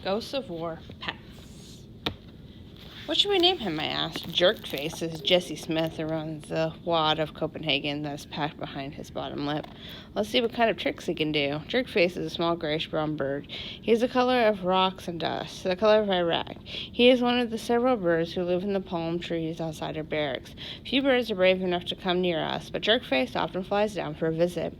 Ghosts of War Pets. What should we name him, I asked. Jerkface is Jesse Smith, who runs the wad of Copenhagen that is packed behind his bottom lip. Let's see what kind of tricks he can do. Jerkface is a small grayish-brown bird. He is the color of rocks and dust, the color of Iraq. He is one of the several birds who live in the palm trees outside our barracks. Few birds are brave enough to come near us, but Jerkface often flies down for a visit.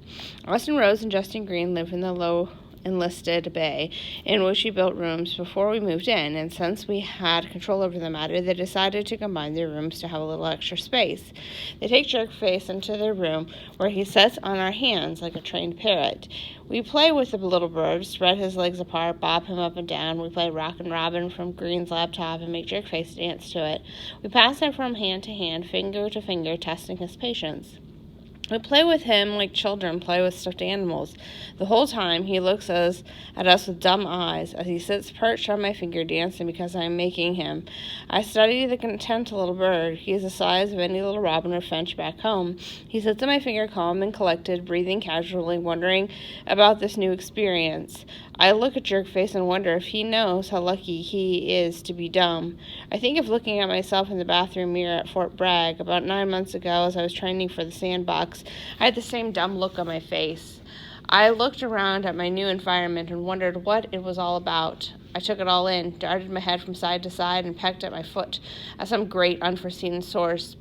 Austin Rose and Justin Green live in the low enlisted bay in which we built rooms before we moved in, and since we had control over the matter, they decided to combine their rooms to have a little extra space. They take Jerkface into their room, where he sits on our hands like a trained parrot. We play with the little bird, spread his legs apart, bob him up and down. We play Rockin' Robin from Green's laptop and make Jerkface dance to it. We pass him from hand to hand, finger to finger, testing his patience. We play with him like children play with stuffed animals. The whole time he looks at us with dumb eyes as he sits perched on my finger dancing because I am making him. I study the content little bird. He is the size of any little robin or finch back home. He sits on my finger calm and collected, breathing casually, wondering about this new experience. I look at Jerkface and wonder if he knows how lucky he is to be dumb. I think of looking at myself in the bathroom mirror at Fort Bragg about 9 months ago as I was training for the sandbox. I had the same dumb look on my face. I looked around at my new environment and wondered what it was all about. I took it all in, darted my head from side to side, and pecked at my foot as some great unforeseen force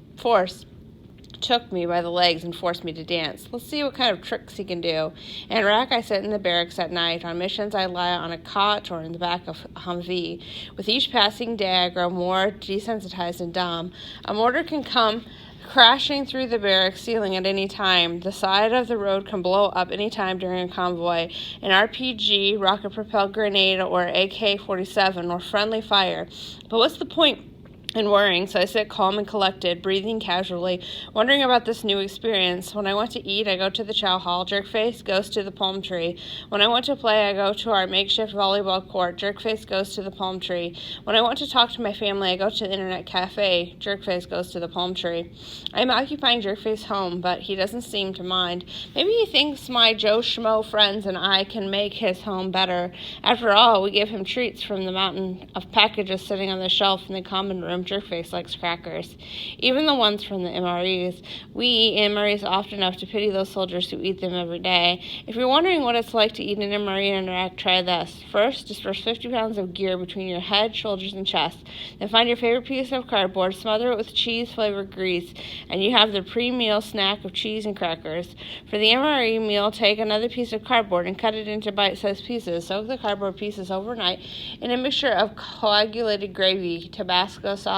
took me by the legs and forced me to dance. Let's see what kind of tricks he can do. In Iraq, I sit in the barracks at night. On missions, I lie on a cot or in the back of a Humvee. With each passing day, I grow more desensitized and dumb. A mortar can come crashing through the barracks ceiling at any time. The side of the road can blow up any time during a convoy. An RPG, rocket-propelled grenade, or AK-47, or friendly fire. But what's the point and worrying, so I sit calm and collected, breathing casually, wondering about this new experience. When I want to eat, I go to the chow hall. Jerkface goes to the palm tree. When I want to play, I go to our makeshift volleyball court. Jerkface goes to the palm tree. When I want to talk to my family, I go to the internet cafe. Jerkface goes to the palm tree. I am occupying Jerkface's home, but he doesn't seem to mind. Maybe he thinks my Joe Schmo friends and I can make his home better. After all, we give him treats from the mountain of packages sitting on the shelf in the common room. Jerkface likes crackers, even the ones from the MREs. We eat MREs often enough to pity those soldiers who eat them every day. If you're wondering what it's like to eat an MRE in Iraq, try this. First, disperse 50 pounds of gear between your head, shoulders, and chest. Then find your favorite piece of cardboard, smother it with cheese-flavored grease, and you have the pre-meal snack of cheese and crackers. For the MRE meal, take another piece of cardboard and cut it into bite-sized pieces. Soak the cardboard pieces overnight in a mixture of coagulated gravy, Tabasco sauce,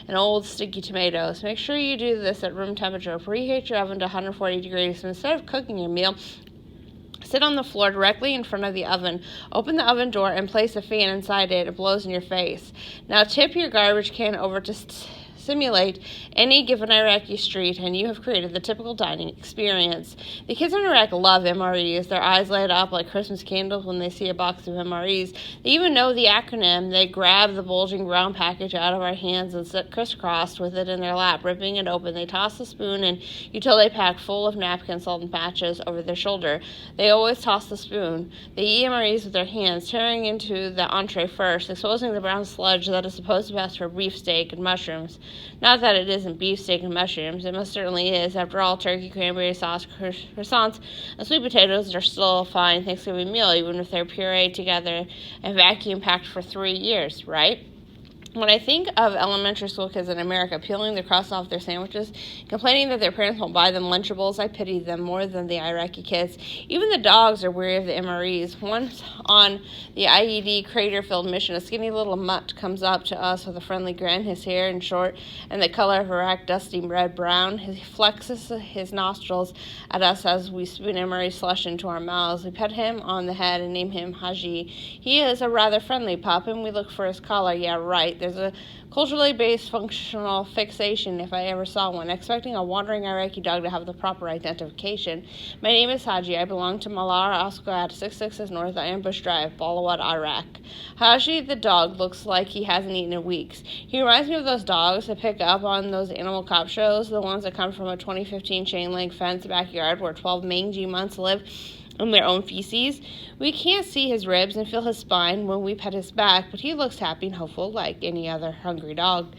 and old sticky tomatoes. Make sure you do this at room temperature. Preheat your oven to 140 degrees. So instead of cooking your meal, sit on the floor directly in front of the oven. Open the oven door and place a fan inside it. It blows in your face. Now tip your garbage can over to simulate any given Iraqi street, and you have created the typical dining experience. The kids in Iraq love MREs. Their eyes light up like Christmas candles when they see a box of MREs. They even know the acronym. They grab the bulging brown package out of our hands and sit crisscrossed with it in their lap, ripping it open. They toss the spoon and utility pack full of napkins, salt, and patches over their shoulder. They always toss the spoon. They eat MREs with their hands, tearing into the entree first, exposing the brown sludge that is supposed to pass for beefsteak and mushrooms. Not that it isn't beefsteak and mushrooms. It most certainly is. After all, turkey, cranberry sauce, croissants, and sweet potatoes are still a fine Thanksgiving meal, even if they're pureed together and vacuum-packed for 3 years, right? When I think of elementary school kids in America peeling the crust off their sandwiches, complaining that their parents won't buy them Lunchables, I pity them more than the Iraqi kids. Even the dogs are weary of the MREs. Once on the IED crater-filled mission, a skinny little mutt comes up to us with a friendly grin, his hair in short and the color of Iraq dusty red-brown. He flexes his nostrils at us as we spoon MRE slush into our mouths. We pet him on the head and name him Haji. He is a rather friendly pup, and we look for his collar. Yeah, right. There's a culturally based functional fixation, if I ever saw one, expecting a wandering Iraqi dog to have the proper identification. My name is Haji. I belong to Malar Asquad, 666 North Ambush Drive, Balawat, Iraq. Haji, the dog, looks like he hasn't eaten in weeks. He reminds me of those dogs that pick up on those animal cop shows, the ones that come from a 2015 chain link fence backyard where 12 mangy months live in their own feces. We can't see his ribs and feel his spine when we pet his back, but he looks happy and hopeful like any other hungry dog.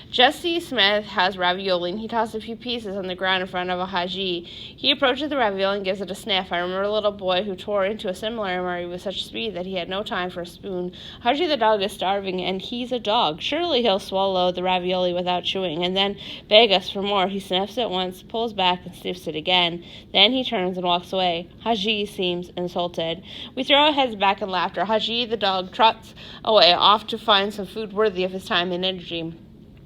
Jesse Smith has ravioli, and he tosses a few pieces on the ground in front of a Haji. He approaches the ravioli and gives it a sniff. I remember a little boy who tore into a similar MRE with such speed that he had no time for a spoon. Haji the dog is starving, and he's a dog. Surely he'll swallow the ravioli without chewing, and then beg us for more. He sniffs it once, pulls back, and sniffs it again. Then he turns and walks away. Haji seems insulted. We throw our heads back in laughter. Haji the dog trots away, off to find some food worthy of his time and energy.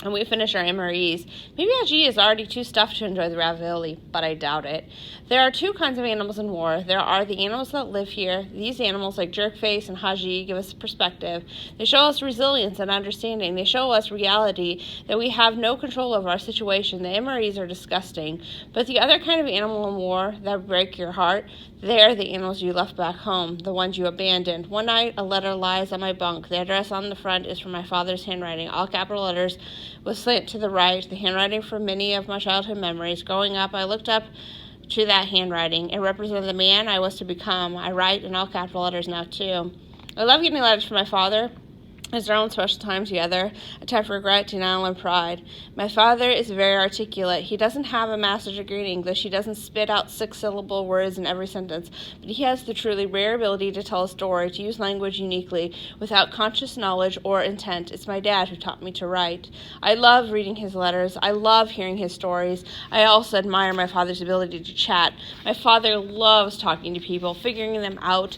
And we finish our MREs. Maybe Haji is already too stuffed to enjoy the ravioli, but I doubt it. There are two kinds of animals in war. There are the animals that live here. These animals, like Jerkface and Haji, give us perspective. They show us resilience and understanding. They show us reality, that we have no control over our situation. The MREs are disgusting. But the other kind of animal in war that break your heart, they're the animals you left back home, the ones you abandoned. One night, a letter lies on my bunk. The address on the front is from my father's handwriting, all capital letters, with slant to the right, the handwriting from many of my childhood memories. Growing up, I looked up to that handwriting. It represented the man I was to become. I write in all capital letters now, too. I love getting letters from my father. It's our own special time together, a time for regret, denial, and pride. My father is very articulate. He doesn't have a master's degree in English. He doesn't spit out 6-syllable words in every sentence, but he has the truly rare ability to tell a story, to use language uniquely, without conscious knowledge or intent. It's my dad who taught me to write. I love reading his letters. I love hearing his stories. I also admire my father's ability to chat. My father loves talking to people, figuring them out,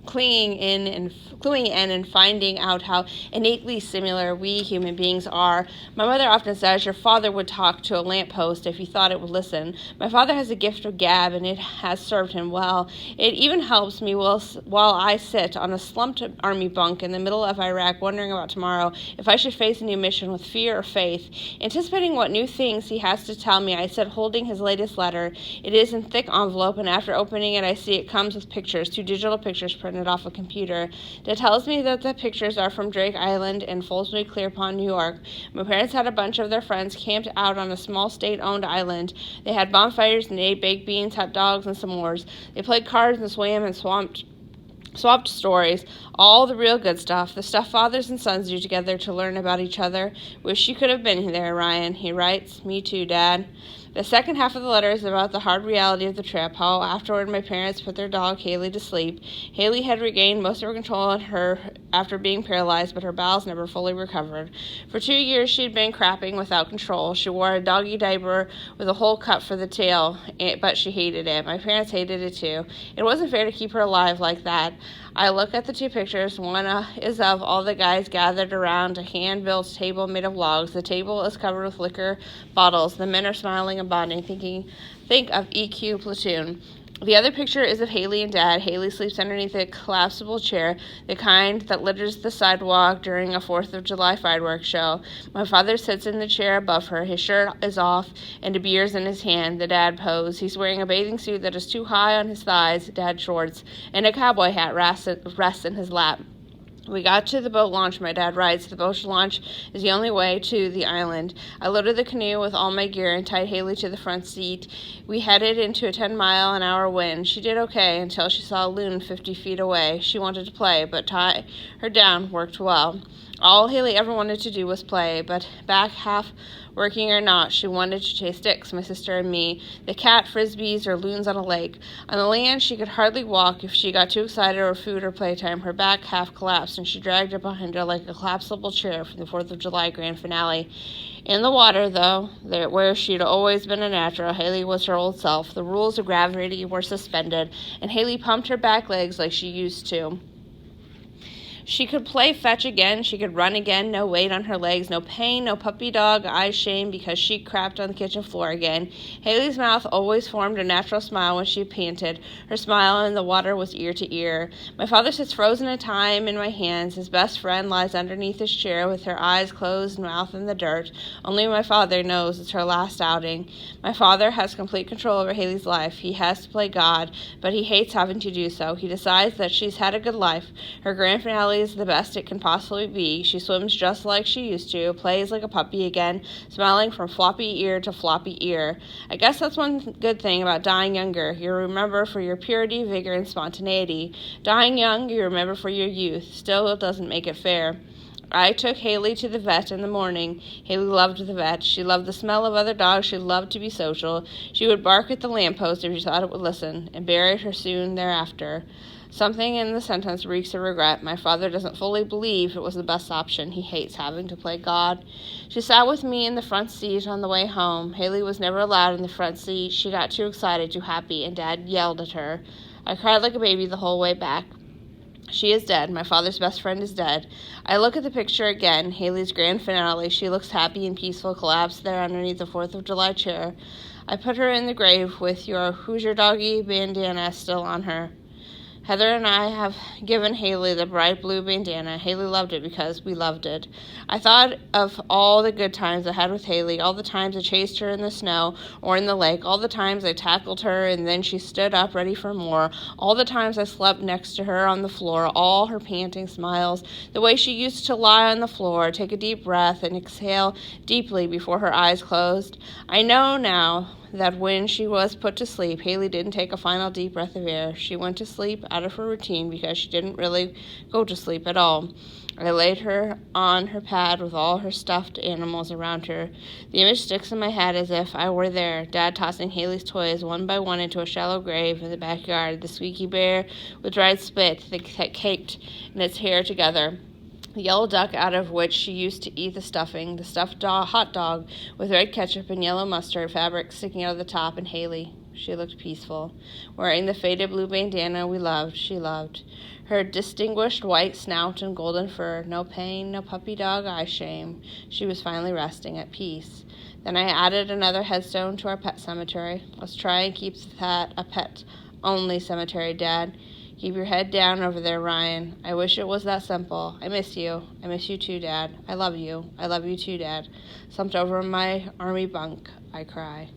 cluing in and finding out how innately similar we human beings are. My mother often says your father would talk to a lamppost if he thought it would listen. My father has a gift of gab, and it has served him well. It even helps me while I sit on a slumped army bunk in the middle of Iraq, wondering about tomorrow, if I should face a new mission with fear or faith. Anticipating what new things he has to tell me, I sit holding his latest letter. It is in thick envelope, and after opening it, I see it comes with pictures, 2 digital pictures printed off a computer. That tells me that the pictures are from Drake Island and Folsbury Clear Pond, New York. My parents had a bunch of their friends camped out on a small state-owned island. They had bonfires and ate baked beans, hot dogs, and s'mores. They played cards and swam and swapped stories, all the real good stuff, the stuff fathers and sons do together to learn about each other. Wish you could have been there, Ryan, he writes. Me too, Dad. The second half of the letter is about the hard reality of the trip, how afterward my parents put their dog Haley to sleep. Haley had regained most of her control on her after being paralyzed, but her bowels never fully recovered. For 2 years she had been crapping without control. She wore a doggy diaper with a hole cut for the tail, but she hated it. My parents hated it too. It wasn't fair to keep her alive like that. I look at the 2 pictures. One is of all the guys gathered around a hand-built table made of logs. The table is covered with liquor bottles. The men are smiling and bonding, think of EQ Platoon. The other picture is of Haley and Dad. Haley sleeps underneath a collapsible chair, the kind that litters the sidewalk during a 4th of July fireworks show. My father sits in the chair above her. His shirt is off and a beer's in his hand, the dad pose. He's wearing a bathing suit that is too high on his thighs, dad shorts, and a cowboy hat rests in his lap. We got to the boat launch, my dad writes. The boat launch is the only way to the island. I loaded the canoe with all my gear and tied Haley to the front seat. We headed into a 10-mile-an-hour wind. She did okay until she saw a loon 50 feet away. She wanted to play, but tie her down worked well. All Haley ever wanted to do was play, but back half working or not, she wanted to chase Dix, my sister and me, the cat, frisbees, or loons on a lake. On the land, she could hardly walk if she got too excited over food or playtime. Her back half collapsed, and she dragged it behind her like a collapsible chair from the 4th of July grand finale. In the water, though, where she'd always been a natural, Haley was her old self. The rules of gravity were suspended, and Haley pumped her back legs like she used to. She could play fetch again. She could run again. No weight on her legs. No pain. No puppy dog eyes shame because she crapped on the kitchen floor again. Haley's mouth always formed a natural smile when she panted. Her smile in the water was ear to ear. My father sits frozen in time in my hands. His best friend lies underneath his chair with her eyes closed and mouth in the dirt. Only my father knows it's her last outing. My father has complete control over Haley's life. He has to play God, but he hates having to do so. He decides that she's had a good life. Her grand finale Finale is the best it can possibly be. She swims just like she used to, plays like a puppy again, smiling from floppy ear to floppy ear. I guess that's one good thing about dying younger. You remember for your purity, vigor, and spontaneity. Dying young, you remember for your youth. Still, it doesn't make it fair. I took Haley to the vet in the morning. Haley loved the vet. She loved the smell of other dogs. She loved to be social. She would bark at the lamppost if she thought it would listen, and buried her soon thereafter. Something in the sentence reeks of regret. My father doesn't fully believe it was the best option. He hates having to play God. She sat with me in the front seat on the way home. Haley was never allowed in the front seat. She got too excited, too happy, and Dad yelled at her. I cried like a baby the whole way back. She is dead. My father's best friend is dead. I look at the picture again, Haley's grand finale. She looks happy and peaceful, collapsed there underneath the 4th of July chair. I put her in the grave with your Who's Your Doggy bandana still on her. Heather and I have given Haley the bright blue bandana. Haley loved it because we loved it. I thought of all the good times I had with Haley, all the times I chased her in the snow or in the lake, all the times I tackled her and then she stood up ready for more, all the times I slept next to her on the floor, all her panting smiles, the way she used to lie on the floor, take a deep breath and exhale deeply before her eyes closed. I know now that when she was put to sleep, Haley didn't take a final deep breath of air. She went to sleep out of her routine because she didn't really go to sleep at all. I laid her on her pad with all her stuffed animals around her. The image sticks in my head as if I were there, Dad tossing Haley's toys one by one into a shallow grave in the backyard, the squeaky bear with dried spit that caked in its hair together, the yellow duck out of which she used to eat the stuffing, the stuffed hot dog with red ketchup and yellow mustard fabric sticking out of the top, and Haley. She looked peaceful, wearing the faded blue bandana we loved, she loved. Her distinguished white snout and golden fur, no pain, no puppy dog eye shame. She was finally resting at peace. Then I added another headstone to our pet cemetery. Let's try and keep that a pet-only cemetery, Dad. Keep your head down over there, Ryan. I wish it was that simple. I miss you. I miss you too, Dad. I love you. I love you too, Dad. Slumped over my army bunk, I cry.